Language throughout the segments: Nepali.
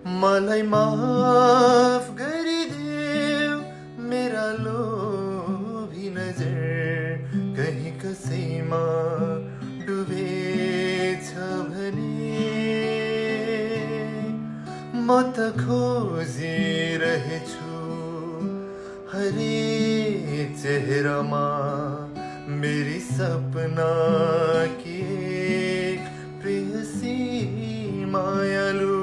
मलाई माफ गरिदेऊ मेरा लोभी नजर कहीं कसैमा डुबेछ भने म त खोजिरहेछु हरेक चेहरामा मेरी सपना की एक प्रेयसी मायालु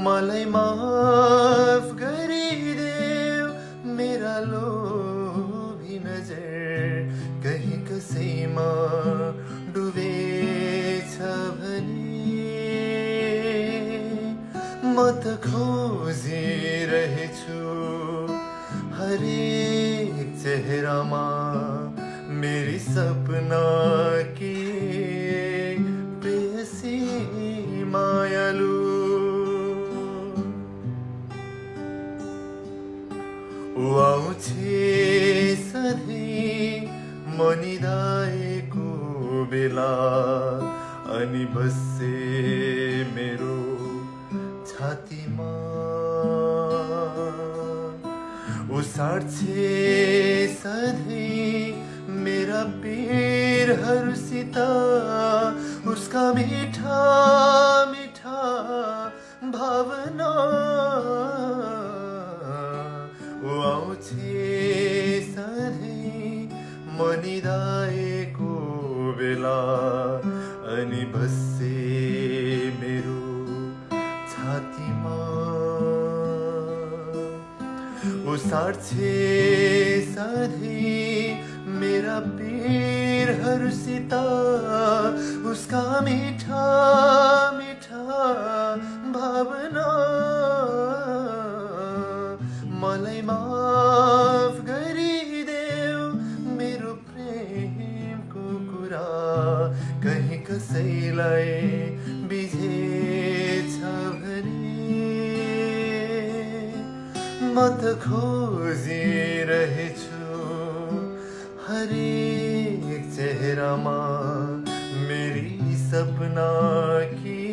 मलाई माफ गरिदेऊ मेरा लोभी नजर कहीं कसैमा डुबेछ भने म त खोजिरहेछु हरेक चेहरामा मेरी सपना की एक प्रेयसी मायालु आउँछे सधैँ मनिदाएको बेला अनि बस्छे मेरो छातीमा साट्छे सधैँ मेरा पिरहरूसित उसका मीठा मीठा भावना आउँछे सधैँ मनिदाएको बेला अनि बस्छे मेरो छातीमा साट्छे सधैँ मेरा पिरहरूसित उसका मीठा मीठा भावना मलाई माफ गरिदेऊ मेरो प्रेमको कुरा कहीँ कसैलाई बिझेछ भने म त खोजिरहेछु हरेक चेहरामा मेरी सपना की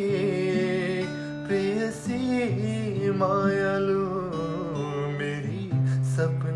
प्रेयसी मायालु मेरी सपना